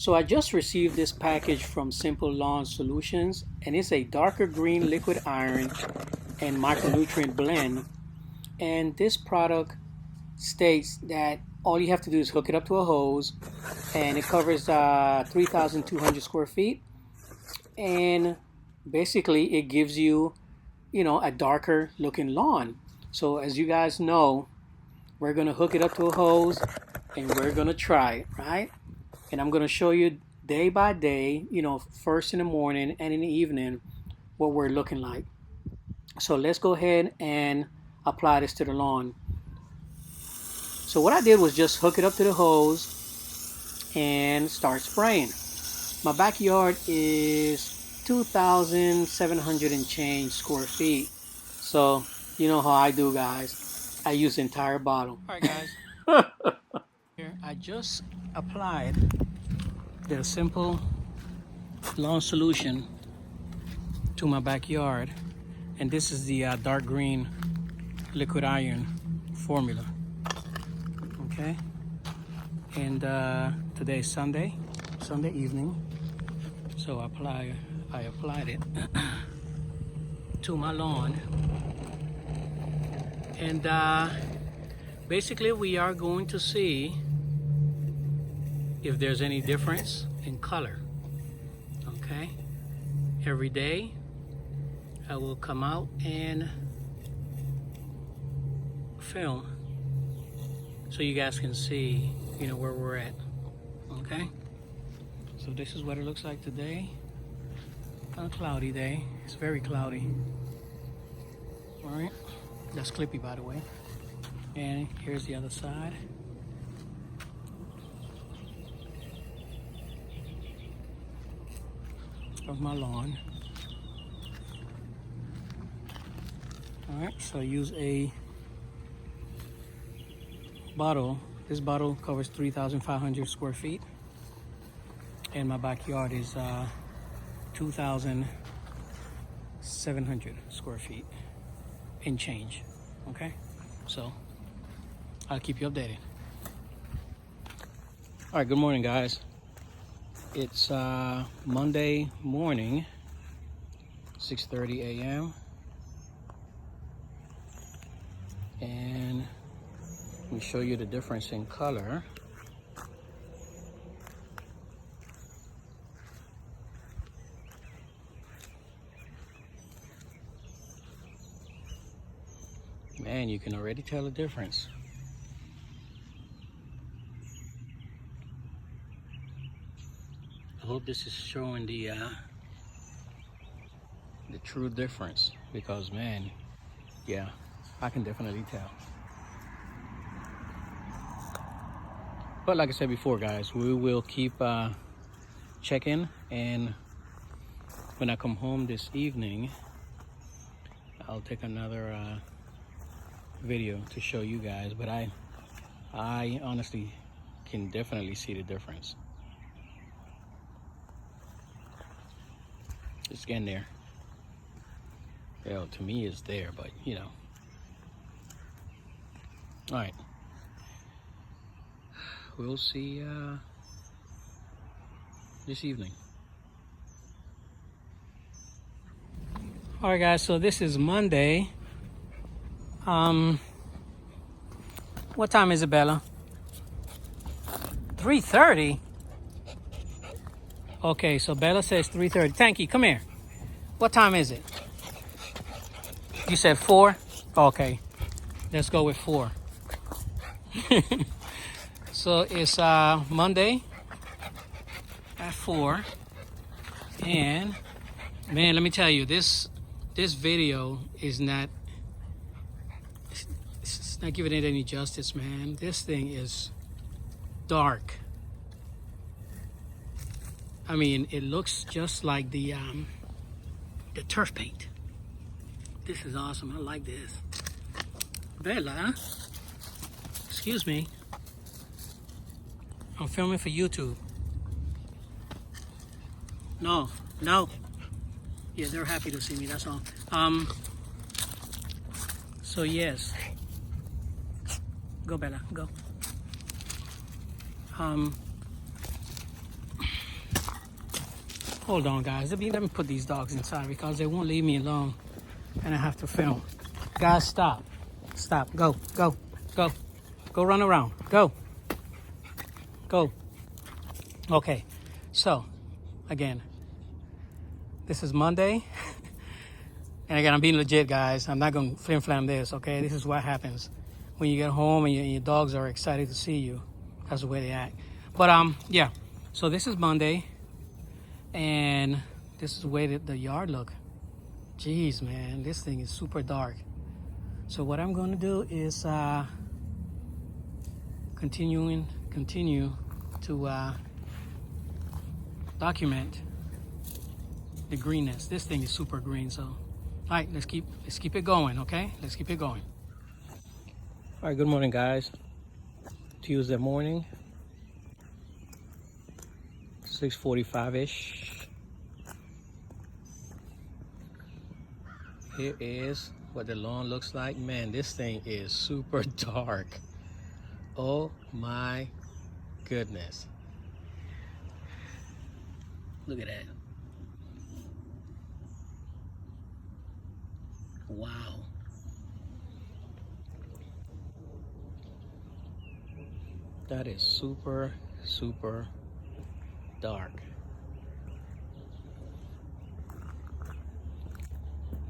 So I just received this package from Simple Lawn Solutions, and it's a darker green liquid iron and micronutrient blend. And this product states that all you have to do is hook it up to a hose, and it covers 3,200 square feet. And basically it gives you, a darker looking lawn. So as you guys know, we're going to hook it up to a hose and we're going to try it, right? And I'm going to show you day by day, first in the morning and in the evening, what we're looking like. So let's go ahead and apply this to the lawn. So what I did was just hook it up to the hose and start spraying. My backyard is 2,700 and change square feet. So you know how I do, guys. I use the entire bottle. All right, guys. Here, I just applied the Simple Lawn Solution to my backyard, and this is the dark green liquid iron formula. Okay, and today's Sunday evening, so I applied it to my lawn, and basically we are going to see if there's any difference in color. Okay, every day I will come out and film so you guys can see, where we're at. Okay, so this is what it looks like today. A cloudy day. It's very cloudy. All right, that's Clippy, by the way. And here's the other side. Of my lawn. All right, so I use a bottle. This bottle covers 3,500 square feet, and my backyard is 2,700 square feet and change. Okay, so I'll keep you updated. All right, good morning, guys. It's Monday morning, 6:30 a.m. and let me show you the difference in color. Man, you can already tell the difference. I hope this is showing the true difference, because man, yeah, I can definitely tell. But like I said before, guys, we will keep checking, and when I come home this evening, I'll take another video to show you guys. But I honestly can definitely see the difference. It's getting there. To me it's there, but all right, we'll see this evening. All right, guys, so this is Monday. What time is it, Bella? 3:30. Okay, so Bella says 3:30. Tanky, come here. What time is it? You said 4? Okay, let's go with 4. So it's Monday at 4, and man, let me tell you, this video is not, it's not giving it any justice, man. This thing is dark. I mean, it looks just like the turf paint. This is awesome. I like this. Bella, excuse me. I'm filming for YouTube. No. Yeah, they're happy to see me, that's all. So yes. Go, Bella, go. Hold on, guys. Let me put these dogs inside because they won't leave me alone, and I have to film. Guys, stop. Stop. Go. Go. Go. Go run around. Go. Go. Okay. So, again, this is Monday. And again, I'm being legit, guys. I'm not going to flim-flam this, okay? This is what happens when you get home and your dogs are excited to see you. That's the way they act. But, yeah. So this is Monday. And this is the way that the yard look. Jeez, man. This thing is super dark. So what I'm going to do is continue to document the greenness. This thing is super green, so... All right, let's keep it going, okay? Let's keep it going. All right, good morning, guys. Tuesday morning, 6:45-ish. Here is what the lawn looks like. Man, this thing is super dark. Oh my goodness. Look at that. Wow. That is super, super dark.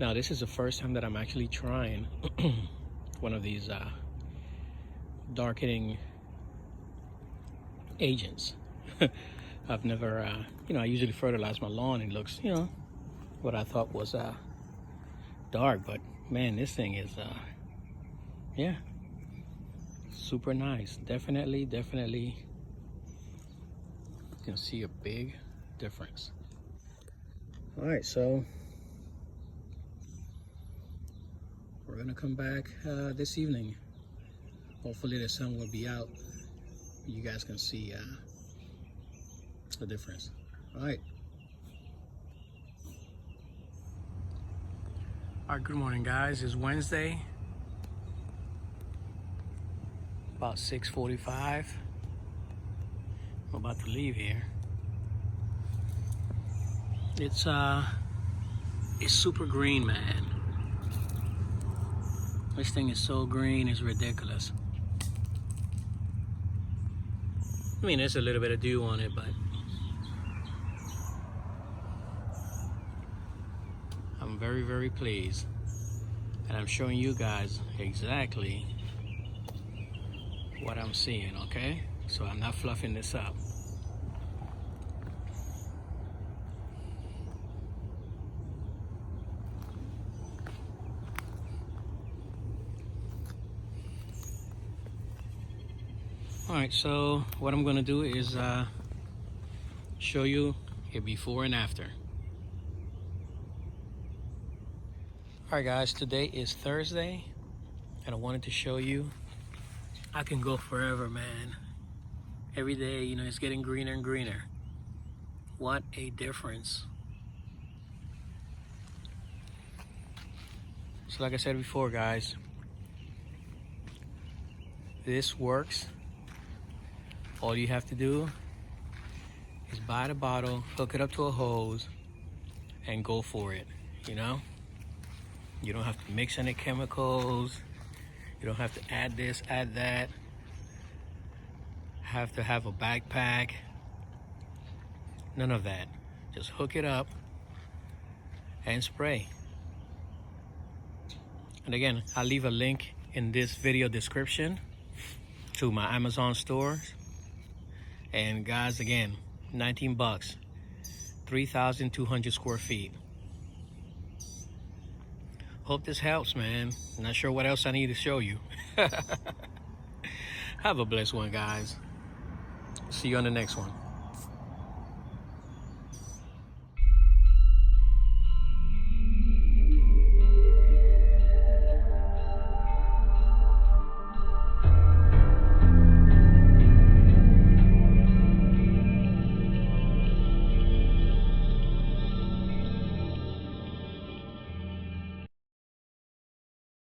Now, this is the first time that I'm actually trying one of these darkening agents. I've never, I usually fertilize my lawn and it looks, what I thought was dark, but man, this thing is yeah, super nice. Definitely you can see a big difference. All right, so we're gonna come back this evening. Hopefully the sun will be out. You guys can see the difference. All right. All right, good morning, guys. It's Wednesday, about 6:45. I'm about to leave here. It's super green, man. This thing is so green, it's ridiculous. I mean, there's a little bit of dew on it, but I'm very, very pleased. And I'm showing you guys exactly what I'm seeing, okay? So I'm not fluffing this up. All right, so what I'm gonna do is show you a before and after. All right, guys, today is Thursday, and I wanted to show you I can go forever, man. Every day, it's getting greener and greener. What a difference. So like I said before, guys, this works. All you have to do is buy the bottle, hook it up to a hose, and go for it, You don't have to mix any chemicals. You don't have to add this, add that. Have to have a backpack. None of that. Just hook it up and spray. And again, I'll leave a link in this video description to my Amazon stores. And guys, again, 19 bucks, 3,200 square feet. Hope this helps, man. Not sure what else I need to show you. Have a blessed one, guys. See you on the next one.